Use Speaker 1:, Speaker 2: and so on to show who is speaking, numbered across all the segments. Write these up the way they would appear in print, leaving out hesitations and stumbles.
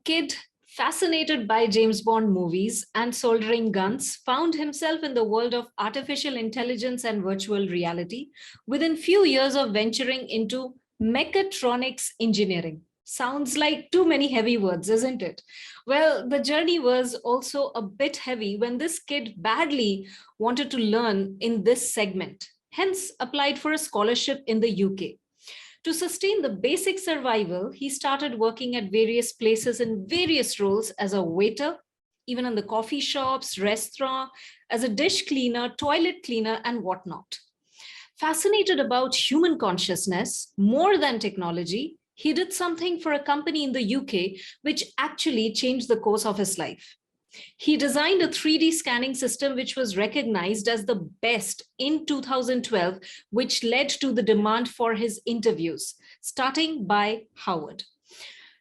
Speaker 1: kid fascinated by James Bond movies and soldering guns found himself in the world of artificial intelligence and virtual reality within few years of venturing into mechatronics engineering. Sounds like too many heavy words, isn't it? Well, the journey was also a bit heavy when this kid badly wanted to learn in this segment, hence applied for a scholarship in the UK. To sustain the basic survival, he started working at various places in various roles as a waiter, even in the coffee shops, restaurant, as a dish cleaner, toilet cleaner, and whatnot. Fascinated about human consciousness more than technology, he did something for a company in the UK which actually changed the course of his life. He designed a 3D scanning system which was recognized as the best in 2012, which led to the demand for his interviews, starting by Howard.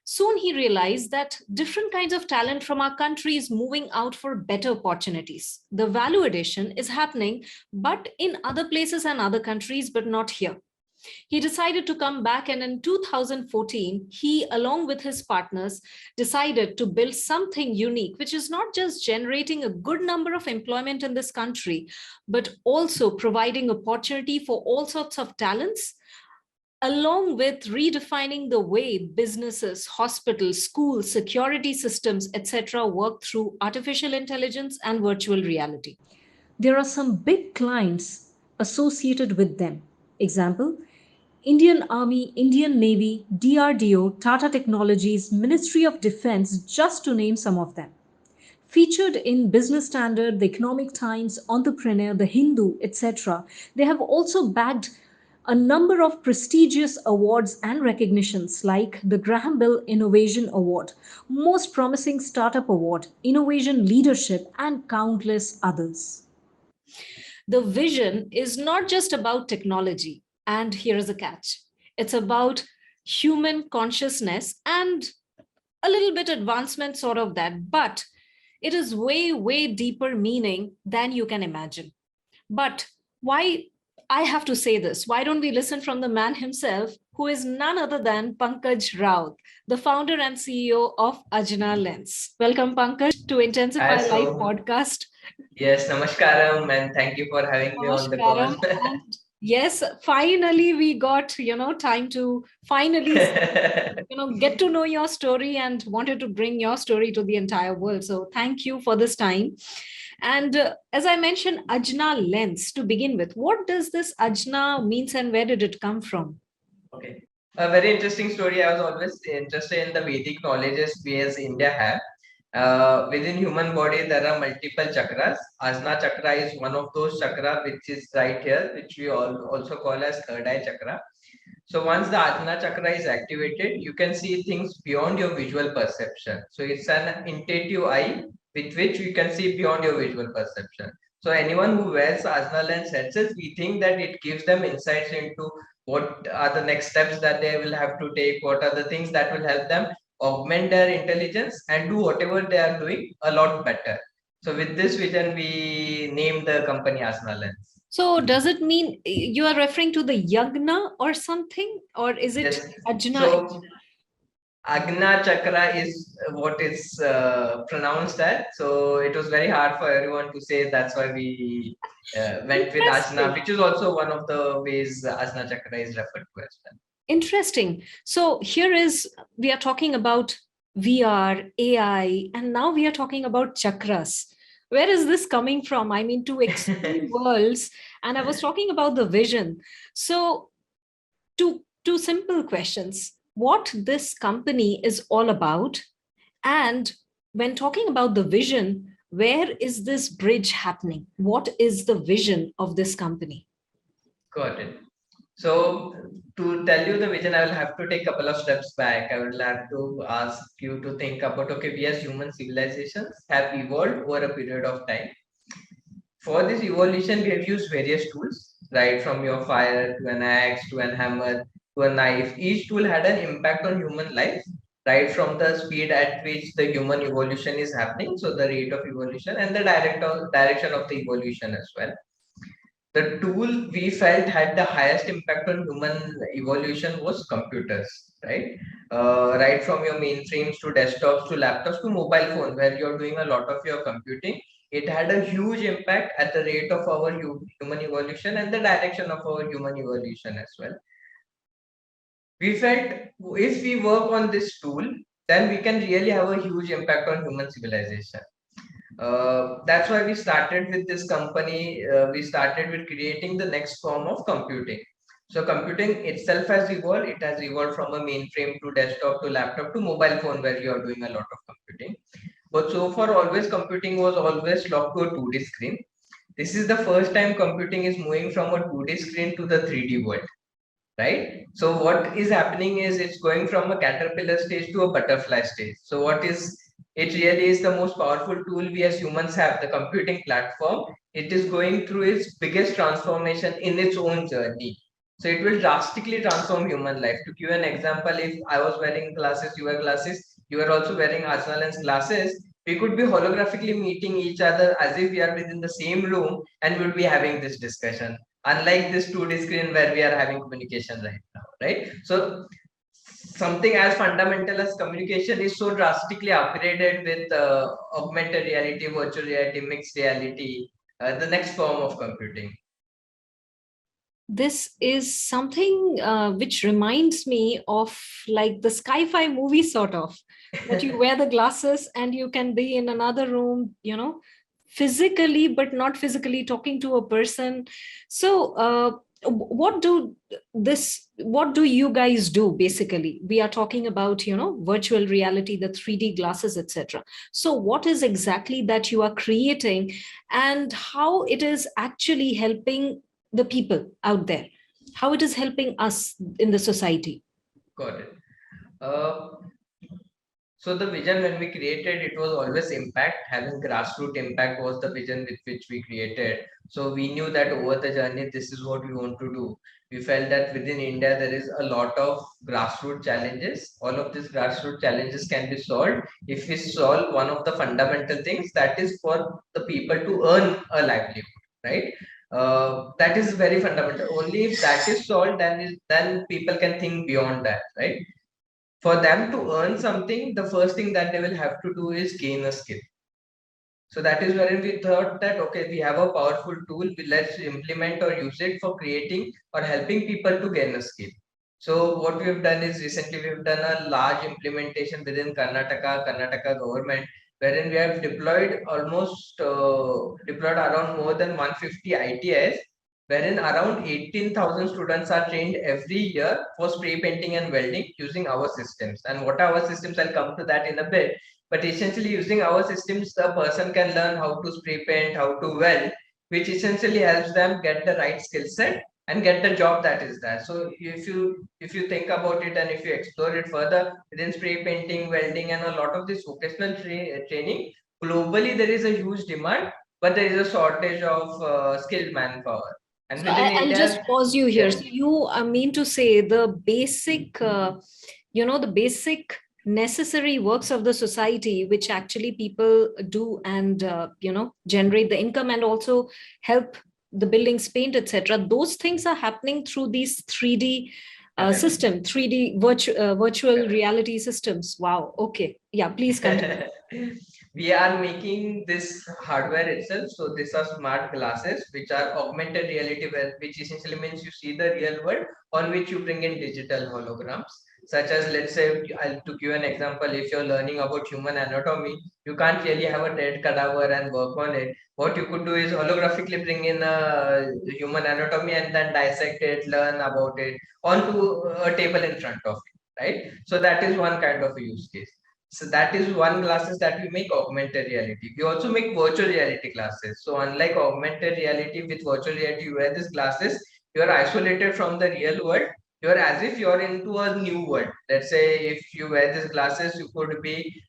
Speaker 1: Soon he realized that different kinds of talent from our country is moving out for better opportunities. The value addition is happening, but in other places and other countries, but not here. He decided to come back, and in 2014, he, along with his partners, decided to build something unique, which is not just generating a good number of employment in this country, but also providing opportunity for all sorts of talents, along with redefining the way businesses, hospitals, schools, security systems, etc., work through artificial intelligence and virtual reality. There are some big clients associated with them. Example, Indian Army, Indian Navy, DRDO, Tata Technologies, Ministry of Defense, just to name some of them. Featured in Business Standard, The Economic Times, Entrepreneur, The Hindu, etc., they have also bagged a number of prestigious awards and recognitions like the Graham Bell Innovation Award, Most Promising Startup Award, Innovation Leadership, and countless others. The vision is not just about technology, and here is a catch, it's about human consciousness and a little bit advancement, sort of that, but it is way, way deeper meaning than you can imagine. But why I have to say this? Why don't we listen from the man himself, who is none other than Pankaj Raut, the founder and CEO of AjnaLens. Welcome, Pankaj, to
Speaker 2: Hi,
Speaker 1: Intensify Life
Speaker 2: so
Speaker 1: Podcast.
Speaker 2: yes, namaskaram, and thank you for having me on the call.
Speaker 1: Namaskaram. And yes, finally we got, time to finally, get to know your story and wanted to bring your story to the entire world. So thank you for this time. And as I mentioned, Ajna lens to begin with. What does this Ajna means and where did it come from?
Speaker 2: Okay. A very interesting story. I was always interested in the Vedic knowledges we as India have. Within human body, there are multiple chakras. Asana chakra is one of those chakra which is right here, which we all also call as third eye chakra. So once the Ajna chakra is activated, you can see things beyond your visual perception. So it's an intuitive eye with which you can see beyond your visual perception. So anyone who wears Ajna lens headsets, we think that it gives them insights into what are the next steps that they will have to take, what are the things that will help them augment their intelligence and do whatever they are doing a lot better. So with this vision, we named the company Asana Lens.
Speaker 1: So does it mean you are referring to the yagna or something, or is it
Speaker 2: Yes.
Speaker 1: Ajna?
Speaker 2: So Agna Chakra is what is pronounced as. So it was very hard for everyone to say. That's why we went with Asana,
Speaker 1: Interesting.
Speaker 2: which is also one of the ways Asana Chakra is referred to as well.
Speaker 1: Interesting. So here is, we are talking about VR, AI, and now we are talking about chakras. Where is this coming from? I mean, two extreme worlds. And I was talking about the vision. So two simple questions. What this company is all about, and when talking about the vision, where is this bridge happening? What is the vision of this company?
Speaker 2: Got it. So to tell you the vision, I will have to take a couple of steps back. I would have to ask you to think about, okay, we as human civilizations have evolved over a period of time. For this evolution, we have used various tools, right? From your fire to an axe to an hammer to a knife. Each tool had an impact on human life, right? From the speed at which the human evolution is happening, so the rate of evolution and the direction of the evolution as well. The tool we felt had the highest impact on human evolution was computers, right? right from your mainframes to desktops to laptops to mobile phone, where you're doing a lot of your computing. It had a huge impact at the rate of our human evolution and the direction of our human evolution as well. We felt if we work on this tool, then we can really have a huge impact on human civilization. That's why we started with this company. We started with creating the next form of computing. So computing itself has evolved. It has evolved from a mainframe to desktop to laptop to mobile phone, where you are doing a lot of computing. But so far, always computing was always locked to a 2D screen. This is the first time computing is moving from a 2D screen to the 3D world, right? So what is happening is it's going from a caterpillar stage to a butterfly stage. So what is it really is the most powerful tool we as humans have, the computing platform. It is going through its biggest transformation in its own journey. So it will drastically transform human life. To give an example, if I was wearing glasses, you were also wearing AjnaLens glasses, we could be holographically meeting each other as if we are within the same room and would be having this discussion, unlike this 2D screen where we are having communication right now, right? So something as fundamental as communication is so drastically upgraded with augmented reality, virtual reality, mixed reality, the next form of computing.
Speaker 1: This is something which reminds me of like the sci-fi movie sort of, that you wear the glasses and you can be in another room, physically but not physically talking to a person. So what do you guys do? Basically, we are talking about virtual reality, the 3D glasses, etc. So what is exactly that you are creating, and how it is actually helping the people out there, how it is helping us in the society?
Speaker 2: Got it. uh, So the vision when we created, it was always impact. Having grassroots impact was the vision with which we created. So we knew that over the journey, this is what we want to do. We felt that within India, there is a lot of grassroots challenges. All of these grassroots challenges can be solved if we solve one of the fundamental things, that is for the people to earn a livelihood, right? That is very fundamental. Only if that is solved, then people can think beyond that, right? For them to earn something, the first thing that they will have to do is gain a skill. So that is wherein we thought that, okay, we have a powerful tool, let's implement or use it for creating or helping people to gain a skill. So what we have done is recently we have done a large implementation within Karnataka government, wherein we have deployed around more than 150 ITIs, wherein around 18,000 students are trained every year for spray painting and welding using our systems. And what are our systems? I'll come to that in a bit. But essentially, using our systems, the person can learn how to spray paint, how to weld, which essentially helps them get the right skill set and get the job that is there. So if you think about it and if you explore it further within spray painting, welding, and a lot of this vocational training, globally there is a huge demand, but there is a shortage of skilled manpower. And
Speaker 1: So
Speaker 2: within
Speaker 1: I'll
Speaker 2: India,
Speaker 1: just pause you here.
Speaker 2: yes,
Speaker 1: So you mean to say the basic, the basic necessary works of the society, which actually people do and, generate the income and also help the buildings paint, etc. Those things are happening through these 3D
Speaker 2: correct.
Speaker 1: system, 3D virtual reality systems. Wow. Okay. Yeah, please continue.
Speaker 2: We are making this hardware itself. So these are smart glasses, which are augmented reality, which essentially means you see the real world on which you bring in digital holograms. Such as, let's say, to give an example, if you're learning about human anatomy, you can't really have a dead cadaver and work on it. What you could do is holographically bring in a human anatomy and then dissect it, learn about it onto a table in front of you, right? So that is one kind of a use case. So that is one glasses that we make augmented reality. We also make virtual reality glasses. So unlike augmented reality, with virtual reality, you wear these glasses, you are isolated from the real world. You are as if you are into a new world. Let's say if you wear these glasses, you could be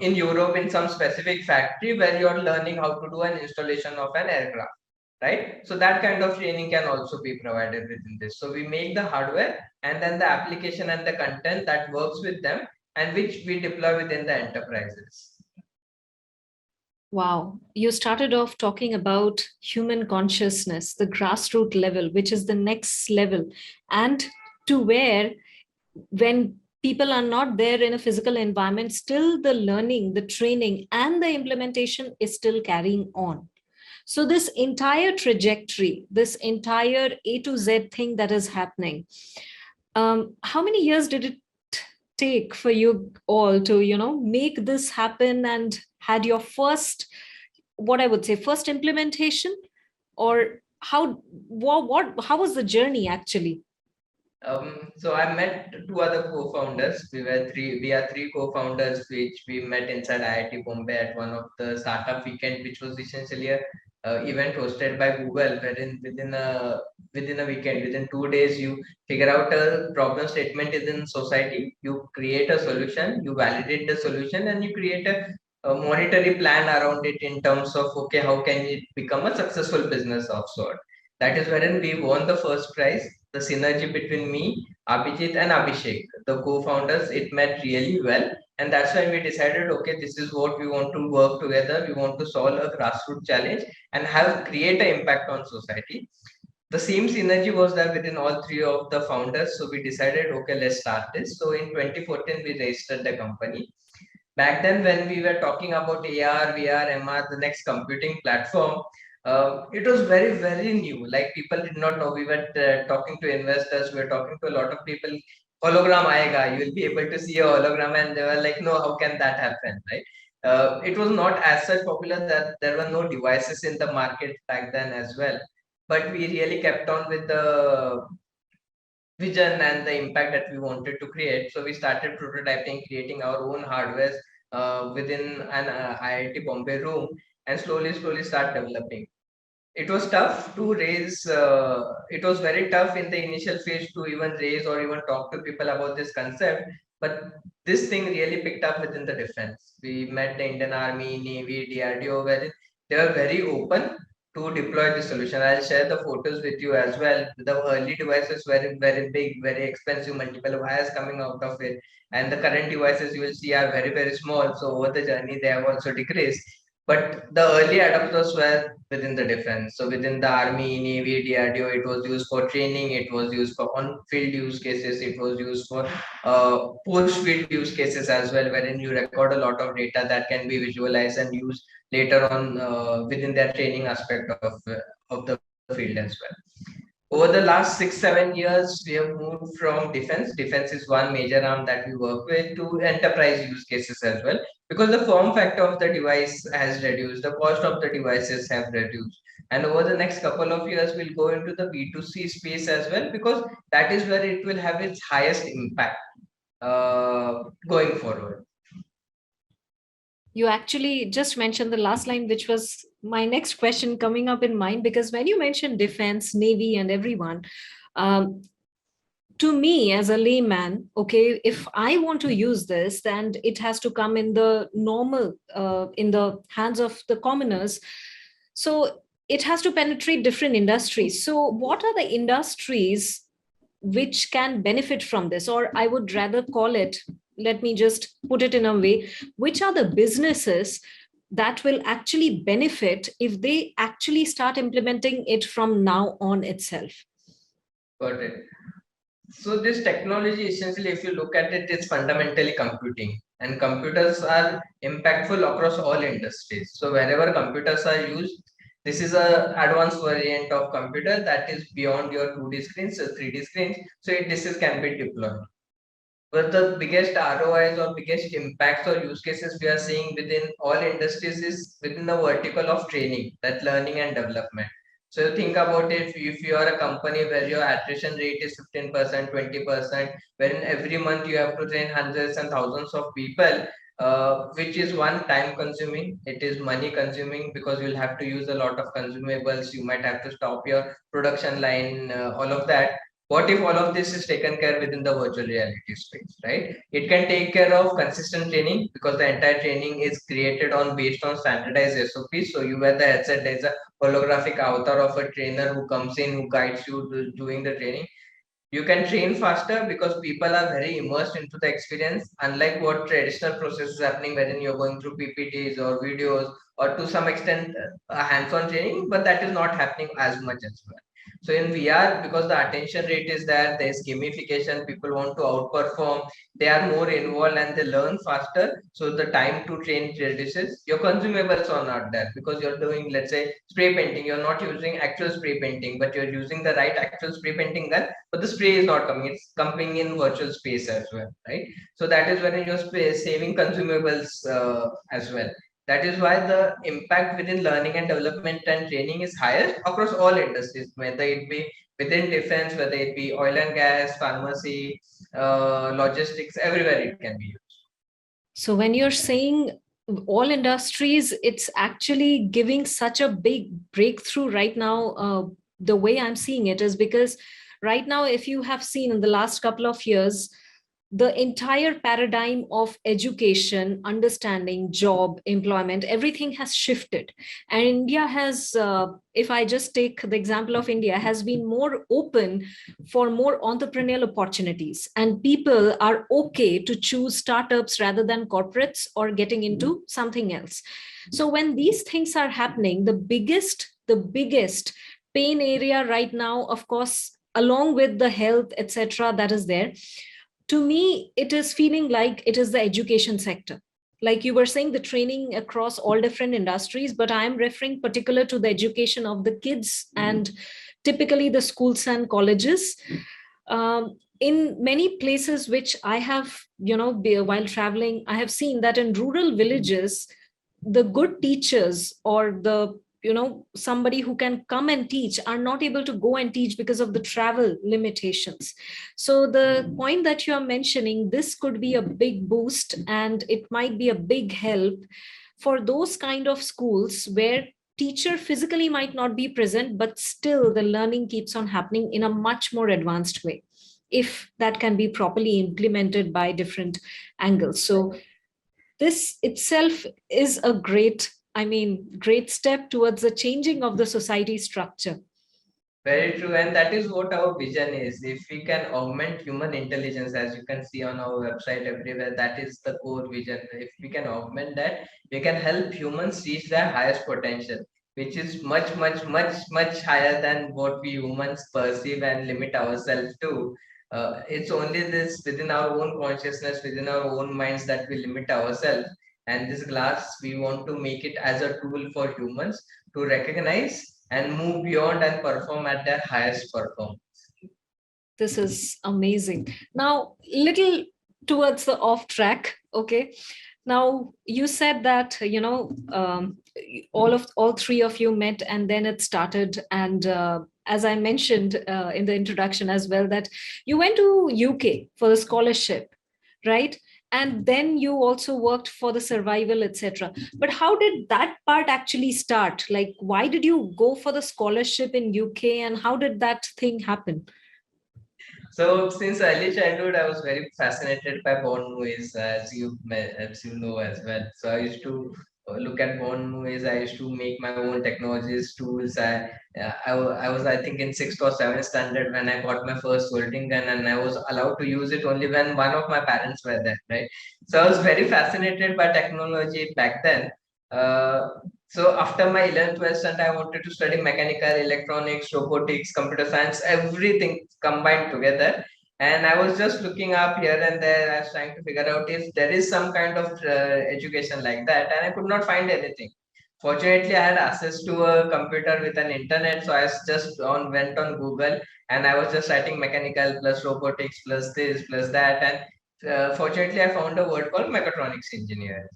Speaker 2: in Europe in some specific factory where you are learning how to do an installation of an aircraft, right? So that kind of training can also be provided within this. So we make the hardware and then the application and the content that works with them and which we deploy within the enterprises.
Speaker 1: Wow. You started off talking about human consciousness, the grassroots level, which is the next level, and to where when people are not there in a physical environment, still the learning, the training, and the implementation is still carrying on. So, this entire trajectory, this entire A to Z thing that is happening, how many years did it take for you all to, make this happen and had your first, what I would say, first implementation? Or how was the journey actually?
Speaker 2: So I met two other co-founders. We are three co-founders, which we met inside IIT Bombay at one of the startup weekend, which was essentially a event hosted by Google, wherein within a weekend, within 2 days, you figure out a problem statement is in society, you create a solution, you validate the solution, and you create a monetary plan around it in terms of okay, how can it become a successful business of sort. That is wherein we won the first prize. The synergy between me, Abhijit, and Abhishek, the co-founders, it met really well. And that's why we decided, okay, this is what we want to work together. We want to solve a grassroots challenge and have create an impact on society. The same synergy was there within all three of the founders. So we decided, okay, let's start this. So in 2014, we registered the company. Back then, when we were talking about AR, VR, MR, the next computing platform, it was very, very new. Like people did not know. We were talking to investors, we were talking to a lot of people. Hologram aega, you will be able to see a hologram, and they were like, no, how can that happen, right? It was not as such popular that there were no devices in the market back then as well. But we really kept on with the vision and the impact that we wanted to create. So we started prototyping, creating our own hardware within an IIT Bombay room, and slowly start developing. It was tough to raise. It was very tough in the initial phase to even raise or even talk to people about this concept. But this thing really picked up within the defense. We met the Indian Army, Navy, DRDO, where they were very open to deploy the solution. I'll share the photos with you as well. The early devices were very big, very expensive, multiple wires coming out of it. And the current devices you will see are very, very small. So over the journey, they have also decreased. But the early adopters were within the defense. So within the Army, Navy, DRDO, it was used for training, it was used for on-field use cases, it was used for post-field use cases as well, wherein you record a lot of data that can be visualized and used later on within their training aspect of the field as well. Over the last 6 7 years, we have moved from defense. Defense is one major arm that we work with to enterprise use cases as well, because the form factor of the device has reduced, the cost of the devices have reduced. And over the next couple of years, we'll go into the B2C space as well, because that is where it will have its highest impact going forward.
Speaker 1: You actually just mentioned the last line, which was my next question coming up in mind, because when you mentioned defense, Navy, and everyone, um, to me as a layman, okay, if I want to use this, then it has to come in the normal, in the hands of the commoners. So it has to penetrate different industries. So what are the industries which can benefit from this? Or I would rather call it, let me just put it in a way, which are the businesses that will actually benefit if they actually start implementing it from now on itself?
Speaker 2: Got it. So this technology, essentially, if you look at it, is fundamentally computing, and computers are impactful across all industries. So wherever computers are used, this is a advanced variant of computer that is beyond your 2D screens, so 3D screens. So this is can be deployed. But the biggest ROIs or biggest impacts or use cases we are seeing within all industries is within the vertical of training, that learning and development. So think about it, if you are a company where your attrition rate is 15%, 20%, wherein every month you have to train hundreds and thousands of people, which is one time consuming, it is money consuming, because you'll have to use a lot of consumables, you might have to stop your production line, all of that. What if all of this is taken care within the virtual reality space, right? It can take care of consistent training, because the entire training is created on based on standardized SOPs. So you wear the headset, there's a holographic avatar of a trainer who comes in, who guides you doing the training. You can train faster because people are very immersed into the experience, unlike what traditional process is happening, wherein you're going through PPTs or videos, or to some extent a hands-on training, but that is not happening as much as well. So in VR, because the attention rate is there, there's gamification, people want to outperform, they are more involved and they learn faster. So the time to train reduces. Your consumables are not there because you're doing, let's say, spray painting. You're not using actual spray painting, but you're using the right actual spray painting gun, but the spray is not coming. It's coming in virtual space as well, right? So that is when you're saving consumables as well. That is why the impact within learning and development and training is highest across all industries, whether it be within defense, whether it be oil and gas, pharmacy, logistics, everywhere it can be used.
Speaker 1: So when you're saying all industries, it's actually giving such a big breakthrough right now. The way I'm seeing it is because right now, if you have seen in the last couple of years, the entire paradigm of education, understanding, job, employment, everything has shifted. And India has, if I just take the example of India, has been more open for more entrepreneurial opportunities. And people are okay to choose startups rather than corporates or getting into something else. So when these things are happening, the biggest pain area right now, of course, along with the health, etc., that is there, to me it is feeling like it is the education sector. Like you were saying, the training across all different industries, but I am referring particular to the education of the kids and typically the schools and colleges. In many places which I have, while traveling, I have seen that in rural villages, the good teachers or the somebody who can come and teach are not able to go and teach because of the travel limitations. So the point that you are mentioning, this could be a big boost and it might be a big help for those kind of schools where teacher physically might not be present, but still the learning keeps on happening in a much more advanced way, if that can be properly implemented by different angles. So this itself is a great step towards the changing of the society structure.
Speaker 2: Very true, and that is what our vision is. If we can augment human intelligence, as you can see on our website everywhere, that is the core vision. If we can augment that, we can help humans reach their highest potential, which is much, much, much, much higher than what we humans perceive and limit ourselves to. It's only this within our own consciousness, within our own minds, that we limit ourselves. And this glass, we want to make it as a tool for humans to recognize and move beyond and perform at their highest performance.
Speaker 1: This is amazing. Now, little towards the off track. Okay. Now you said that all three of you met and then it started. And as I mentioned in the introduction as well, that you went to UK for the scholarship, right? And then you also worked for the survival, etc. But how did that part actually start? Like, why did you go for the scholarship in UK, and how did that thing happen?
Speaker 2: So since early childhood, I was very fascinated by Bond movies, as you know as well. So I used to look at Bond movies. I used to make my own technologies, tools. I was I think in sixth or seventh standard when I got my first soldering gun, and I was allowed to use it only when one of my parents were there, right? So I was very fascinated by technology back then. Uh, so after my 11th, 12th standard, I wanted to study mechanical, electronics, robotics, computer science, everything combined together. And I was just looking up here and there. I was trying to figure out if there is some kind of education like that, and I could not find anything. Fortunately, I had access to a computer with an internet, so just went on Google and I was just writing mechanical plus robotics plus this plus that, and fortunately, I found a word called mechatronics engineer.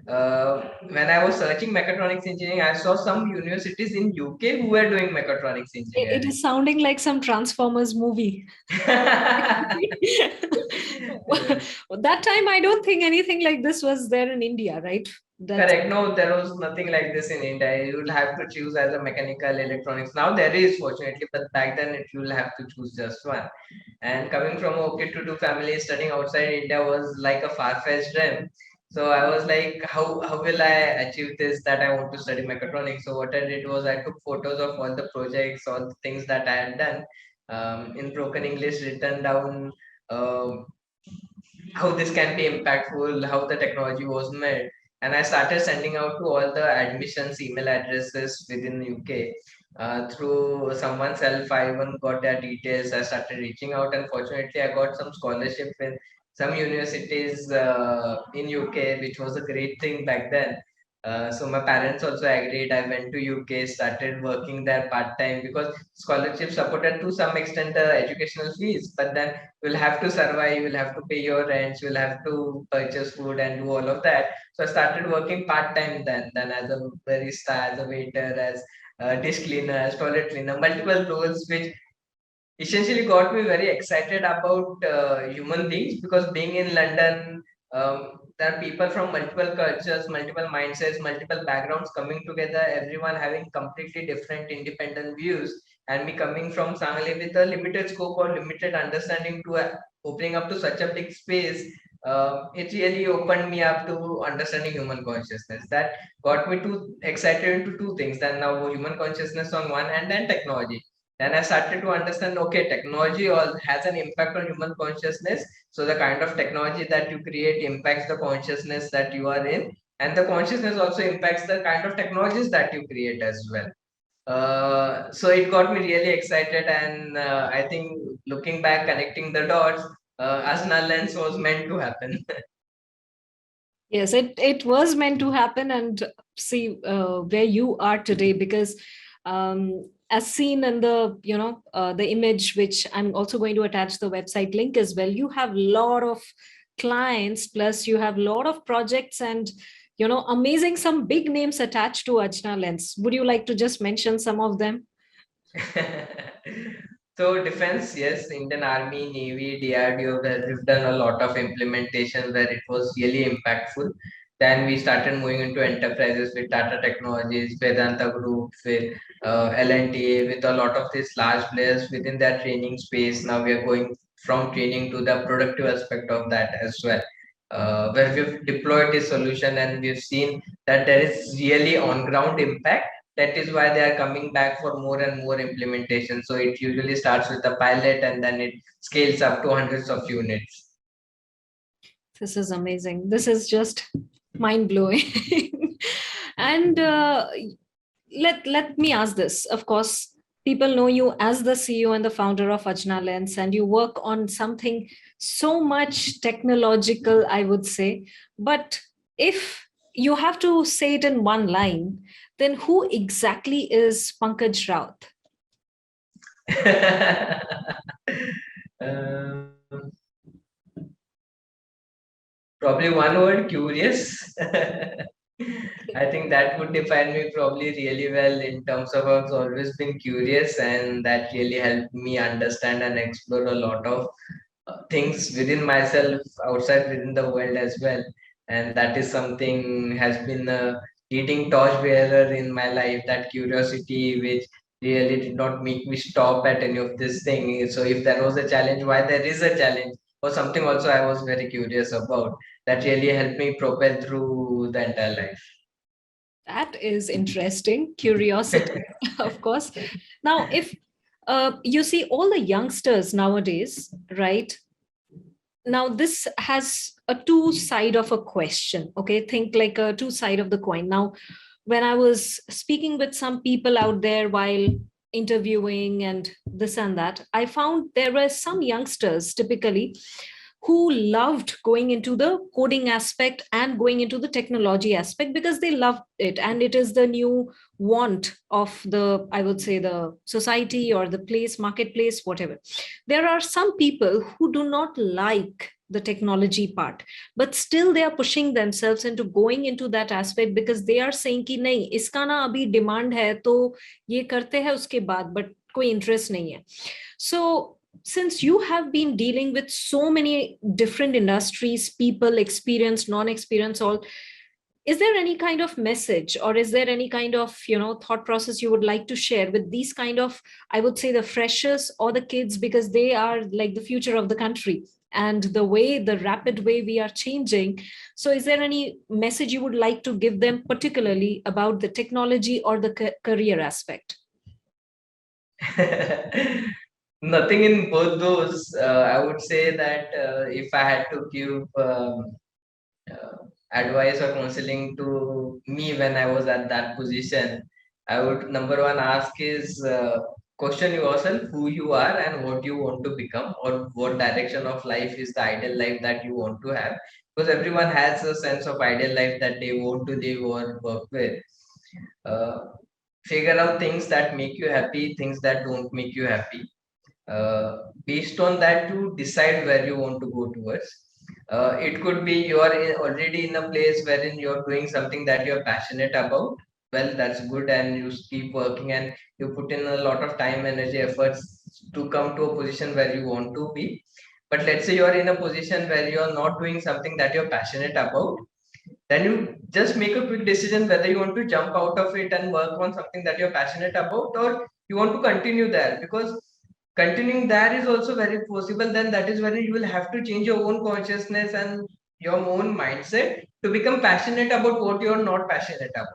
Speaker 2: When I was searching mechatronics engineering, I saw some universities in UK who were doing mechatronics
Speaker 1: It
Speaker 2: engineering.
Speaker 1: is sounding like some Transformers movie. That time, I don't think anything like this was there in India, right? That's
Speaker 2: Correct. No, there was nothing like this in India. You would have to choose as a mechanical electronics. Now there is, fortunately, but back then you will have to choose just one. And coming from a okay to do family, studying outside India was like a far-fetched dream. So I was like, how will I achieve this? That I want to study mechatronics. So what I did was I took photos of all the projects, all the things that I had done, in broken English, written down how this can be impactful, how the technology was made. And I started sending out to all the admissions email addresses within the UK. Through someone's help, I even got their details. I started reaching out, and fortunately, I got some scholarship in some universities in UK, which was a great thing back then. So my parents also agreed. I went to UK, started working there part time because scholarship supported to some extent the educational fees. But then you'll have to survive, you'll have to pay your rents, you'll have to purchase food and do all of that. So I started working part time then as a barista, as a waiter, as dish cleaner, toilet cleaner, multiple roles, which essentially got me very excited about human beings because being in London, there are people from multiple cultures, multiple mindsets, multiple backgrounds coming together, everyone having completely different independent views, and me coming from Sangli with a limited scope or limited understanding to opening up to such a big space. It really opened me up to understanding human consciousness. That got me too excited into two things. Then now human consciousness on one hand and technology. Then I started to understand, okay, technology all has an impact on human consciousness. So the kind of technology that you create impacts the consciousness that you are in, and the consciousness also impacts the kind of technologies that you create as well. So it got me really excited, and I think looking back, connecting the dots, AjnaLens was meant to happen.
Speaker 1: Yes, it was meant to happen, and see where you are today. Because as seen in the the image, which I'm also going to attach the website link as well, you have a lot of clients, plus you have a lot of projects, and amazing, some big names attached to Ajna Lens. Would you like to just mention some of them?
Speaker 2: So defense, yes, Indian Army, Navy, DRDO, we've done a lot of implementation where it was really impactful. Then we started moving into enterprises with Tata Technologies, Vedanta Group, with LNTA, with a lot of these large players within their training space. Now we are going from training to the productive aspect of that as well. Where we've deployed this solution and we've seen that there is really on ground impact. That is why they are coming back for more and more implementation. So it usually starts with a pilot and then it scales up to hundreds of units.
Speaker 1: This is amazing. This is just mind blowing. And let me ask this. Of course, people know you as the CEO and the founder of Ajna Lens, and you work on something so much technological, I would say. But if you have to say it in one line, then who exactly is Pankaj Raut?
Speaker 2: um, Probably one word, curious. I think that would define me probably really well in terms of I've always been curious, and that really helped me understand and explore a lot of things within myself, outside within the world as well. And that is something has been a leading torchbearer in my life, that curiosity which really did not make me stop at any of this thing. So if there was a challenge, why there is a challenge or something also I was very curious about, that really helped me propel through the entire life.
Speaker 1: That is interesting. Curiosity, of course. Now, if you see all the youngsters nowadays, right? Now, this has a two side of a question. Okay, think like a two side of the coin. Now, when I was speaking with some people out there while interviewing and this and that, I found there were some youngsters typically who loved going into the coding aspect and going into the technology aspect because they loved it, and it is the new want of the, I would say, the society or the place, marketplace, whatever. There are some people who do not like the technology part, but still they are pushing themselves into going into that aspect because they are saying कि नहीं इसका ना अभी demand है तो ये करते हैं उसके बाद, but कोई interest नहीं है. So since you have been dealing with so many different industries, people, experienced, non-experienced, all, is there any kind of message, or is there any kind of thought process you would like to share with these kind of, I would say, the freshers or the kids, because they are like the future of the country and the way, the rapid way we are changing? So is there any message you would like to give them, particularly about the technology or the career aspect?
Speaker 2: Nothing in both those. I would say that if I had to give uh, advice or counseling to me when I was at that position, I would number one ask is question yourself who you are and what you want to become, or what direction of life is the ideal life that you want to have. Because everyone has a sense of ideal life that they want to live or work with. Uh, Figure out things that make you happy, things that don't make you happy. Based on that, to decide where you want to go towards. It could be you are already in a place wherein you're doing something that you're passionate about. Well, that's good, and you keep working and you put in a lot of time, energy, efforts to come to a position where you want to be. But let's say you're in a position where you're not doing something that you're passionate about, then you just make a quick decision whether you want to jump out of it and work on something that you're passionate about, or you want to continue there. Because continuing there is also very possible. Then that is when you will have to change your own consciousness and your own mindset to become passionate about what you're not passionate about.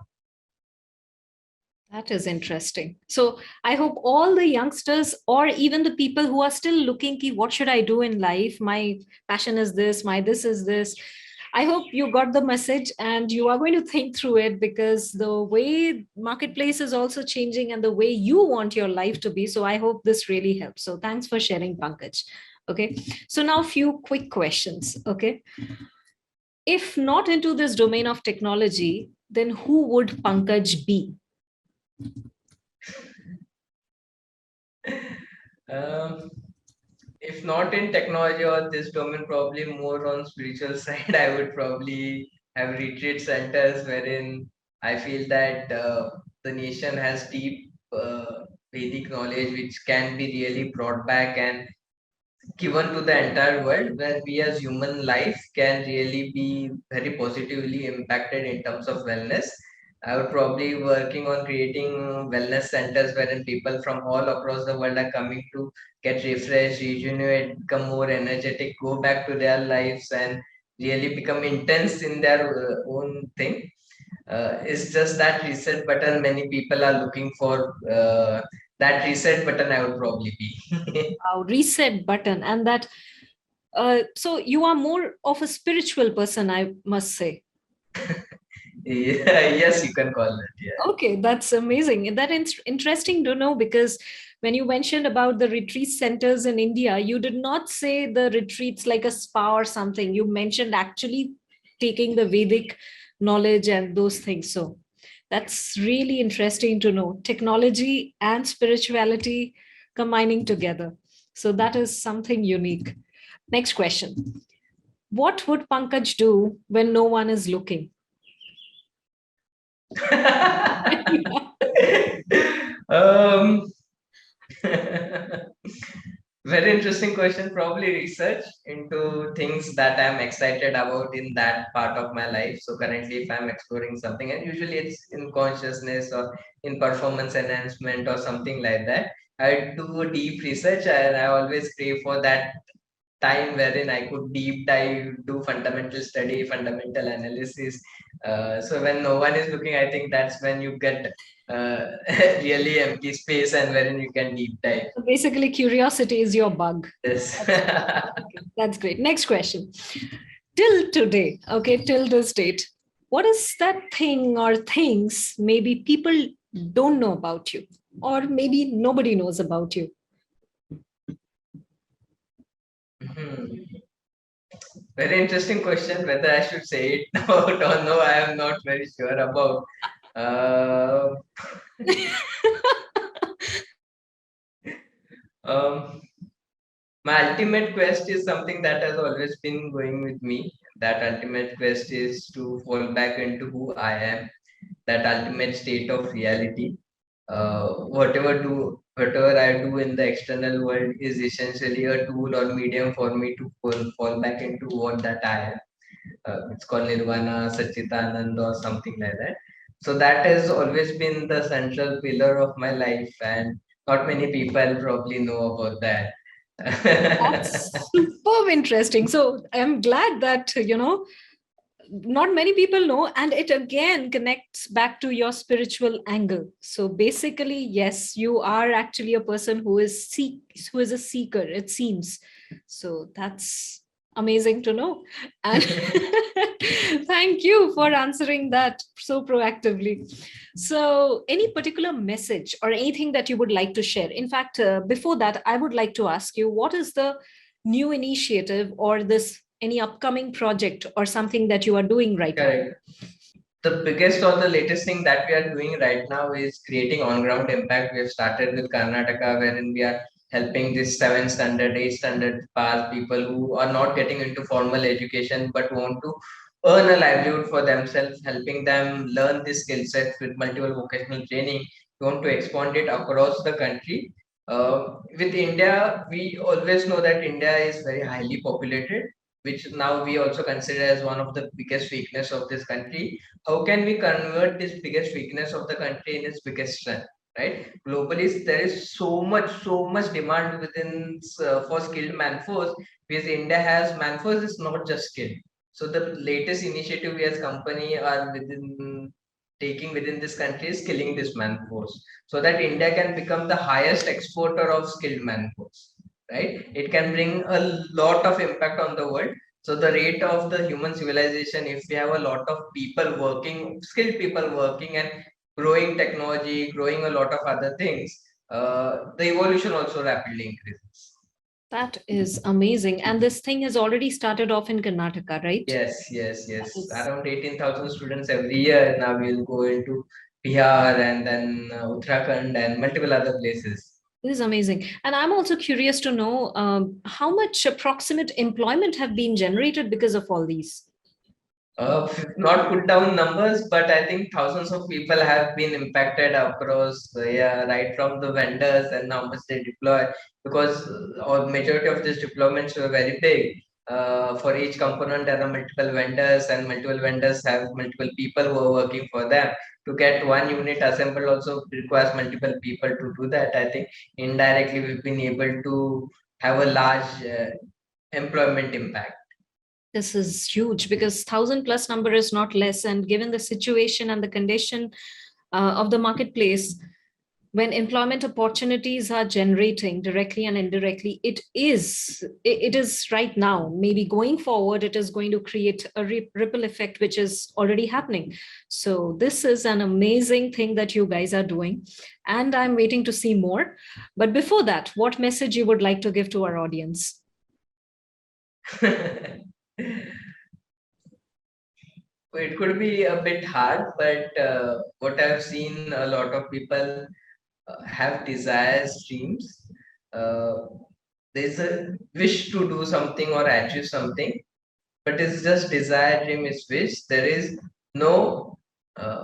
Speaker 1: That is interesting. So I hope all the youngsters or even the people who are still looking, ki, what should I do in life? My passion is this, my this is this. I hope you got the message and you are going to think through it, because the way marketplace is also changing and the way you want your life to be. So I hope this really helps. So thanks for sharing, Pankaj. Okay. So now few quick questions. Okay. If not into this domain of technology, then who would Pankaj be?
Speaker 2: Um, if not in technology or this domain, probably more on spiritual side. I would probably have retreat centers wherein I feel that the nation has deep Vedic knowledge, which can be really brought back and given to the entire world, where we as human life can really be very positively impacted in terms of wellness. I would probably working on creating wellness centers wherein people from all across the world are coming to get refreshed, rejuvenate, become more energetic, go back to their lives and really become intense in their own thing. It's just that reset button many people are looking for. That reset button I would probably be.
Speaker 1: Reset button. And that, so you are more of a spiritual person, I must say.
Speaker 2: Yeah, yes, you can call it. Yeah.
Speaker 1: Okay, that's amazing. That interesting to know, because when you mentioned about the retreat centers in India, you did not say the retreats like a spa or something. You mentioned actually taking the Vedic knowledge and those things. So that's really interesting to know. Technology and spirituality combining together. So that is something unique. Next question. What would Pankaj do when no one is looking?
Speaker 2: um, very interesting question. Probably research into things that I'm excited about in that part of my life. So currently, if I'm exploring something, and usually it's in consciousness or in performance enhancement or something like that, I do a deep research, and I always crave for that time wherein I could deep dive, do fundamental study, fundamental analysis. So when no one is looking, I think that's when you get really empty space and wherein you can deep dive.
Speaker 1: So basically, curiosity is your bug.
Speaker 2: Yes.
Speaker 1: Okay, that's great. Next question. Till today, okay, till this date, what is that thing or things maybe people don't know about you, or maybe nobody knows about you?
Speaker 2: Very interesting question. Whether I should say it out or no, I am not very sure about. Uh, um, my ultimate quest is something that has always been going with me. That ultimate quest is to fall back into who I am, that ultimate state of reality. Whatever I do in the external world is essentially a tool or medium for me to fall back into what that I am. It's called Nirvana, Satchitanand, or something like that. So that has always been the central pillar of my life, and not many people probably know about that.
Speaker 1: That's superb interesting. So I'm glad that, not many people know, and it again connects back to your spiritual angle. So basically, yes, you are actually a person who is a seeker, it seems. So that's amazing to know. And thank you for answering that so proactively. So, any particular message or anything that you would like to share? In fact, before that, I would like to ask you, what is the new initiative or this any upcoming project or something that you are doing right now?
Speaker 2: Correct. The biggest or the latest thing that we are doing right now is creating on ground impact. We have started with Karnataka, wherein we are helping this 7th standard, 8th standard pass people who are not getting into formal education but want to earn a livelihood for themselves, helping them learn this skill set with multiple vocational training. We want to expand it across the country. With India, we always know that India is very highly populated, which now we also consider as one of the biggest weakness of this country. How can we convert this biggest weakness of the country in its biggest strength? Right, globally there is so much demand within for skilled manforce, because India has manforce is not just skill. So the latest initiative we as company are within taking within this country is skilling this manforce, so that India can become the highest exporter of skilled manforce. Right, it can bring a lot of impact on the world. So the rate of the human civilization, if we have a lot of people working, skilled people working, and growing technology, growing a lot of other things, the evolution also rapidly increases.
Speaker 1: That is amazing. And this thing has already started off in Karnataka, right?
Speaker 2: Yes, yes,
Speaker 1: That
Speaker 2: yes.
Speaker 1: is,
Speaker 2: Around 18,000 students every year. Now we'll go into Bihar and then Uttarakhand and multiple other places.
Speaker 1: this is amazing. And I'm also curious to know how much approximate employment have been generated because of all these.
Speaker 2: Not put down numbers, but I think thousands of people have been impacted across, yeah, right from the vendors and how much they deploy, because or majority of these deployments were very big. For each component, there are multiple vendors, and multiple vendors have multiple people who are working for them. To get one unit assembled also requires multiple people to do that. I think indirectly we've been able to have a large employment impact.
Speaker 1: This is huge because 1,000 plus number is not less. And given the situation and the condition of the marketplace, when employment opportunities are generating directly and indirectly, it is right now. Maybe going forward, it is going to create a ripple effect, which is already happening. So this is an amazing thing that you guys are doing, and I'm waiting to see more. But before that, what message you would like to give to our audience?
Speaker 2: It could be a bit hard, but what I've seen, a lot of people have desires, dreams. Uh, there's a wish to do something or achieve something, but it's just desire, dream, is wish. There is no uh,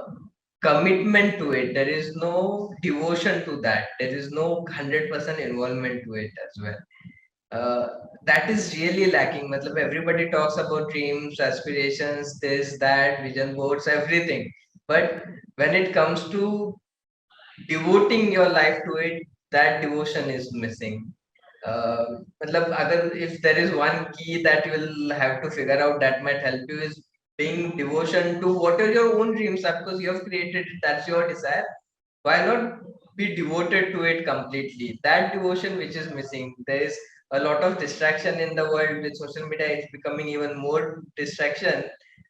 Speaker 2: commitment to it. There is no devotion to that. There is no 100% involvement to it as well. uh, that is really lacking. Matlab, everybody talks about dreams, aspirations, this, that, vision boards, everything. But when it comes to devoting your life to it, that devotion is missing. Uh, if there is one key that you will have to figure out that might help you, is being devotion to what are your own dreams are, because you have created it, that's your desire. Why not be devoted to it completely? That devotion which is missing. There is a lot of distraction in the world. With social media, it's becoming even more distraction.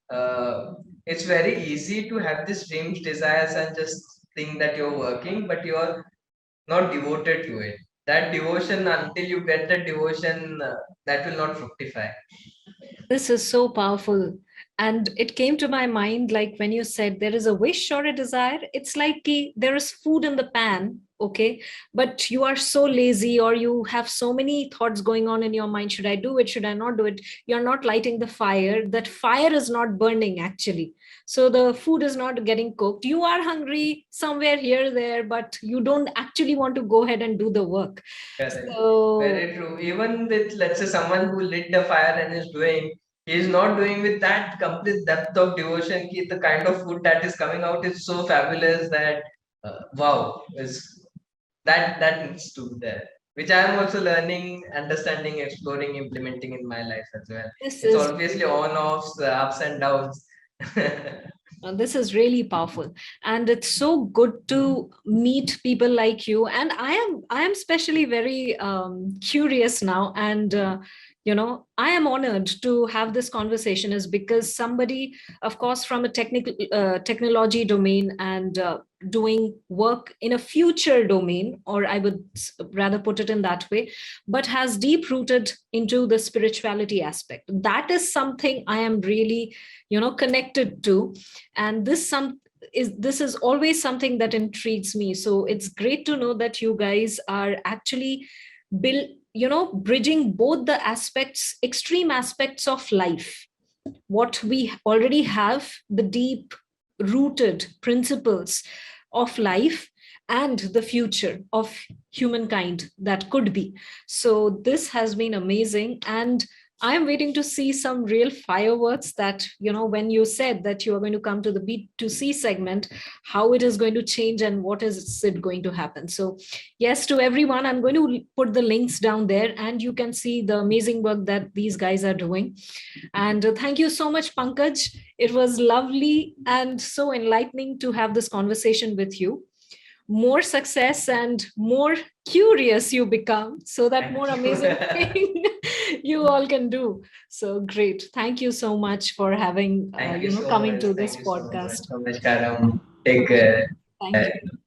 Speaker 2: uh, it's very easy to have these dreams, desires, and just think that you're working, but you're not devoted to it. That devotion, until you get that devotion, that will not fructify.
Speaker 1: This is so powerful. And it came to my mind like when you said there is a wish or a desire, it's like there is food in the pan, okay? But you are so lazy or you have so many thoughts going on in your mind. Should I do it? Should I not do it? You're not lighting the fire. That fire is not burning actually. So the food is not getting cooked. You are hungry somewhere here, there, but you don't actually want to go ahead and do the work.
Speaker 2: Correct.
Speaker 1: So
Speaker 2: Very true. Even with, let's say, someone who lit the fire and is doing, he is not doing with that complete depth of devotion. The kind of food that is coming out is so fabulous that wow, is that needs to be there. Which I am also learning, understanding, exploring, implementing in my life as well.
Speaker 1: this
Speaker 2: It's
Speaker 1: is
Speaker 2: obviously on offs, ups and downs.
Speaker 1: This is really powerful, and it's so good to meet people like you. And I am especially very curious now, and I am honored to have this conversation is because somebody, of course, from a technology domain and doing work in a future domain, or I would rather put it in that way, but has deep rooted into the spirituality aspect. That is something I am really, connected to. And this is always something that intrigues me. So it's great to know that you guys are actually build bridging both the extreme aspects of life, what we already have, the deep rooted principles of life, and the future of humankind that could be. So this has been amazing, and I'm waiting to see some real fireworks that, when you said that you are going to come to the B2C segment, how it is going to change and what is it going to happen. So yes, to everyone, I'm going to put the links down there and you can see the amazing work that these guys are doing. And thank you so much, Pankaj. It was lovely and so enlightening to have this conversation with you. More success and more curious you become, so that more amazing thing you all can do. So great. Thank you so much for having,
Speaker 2: Thank you so
Speaker 1: coming
Speaker 2: much.
Speaker 1: to
Speaker 2: Thank
Speaker 1: this
Speaker 2: you
Speaker 1: podcast.
Speaker 2: so much, Karam. Take care.
Speaker 1: Thank you.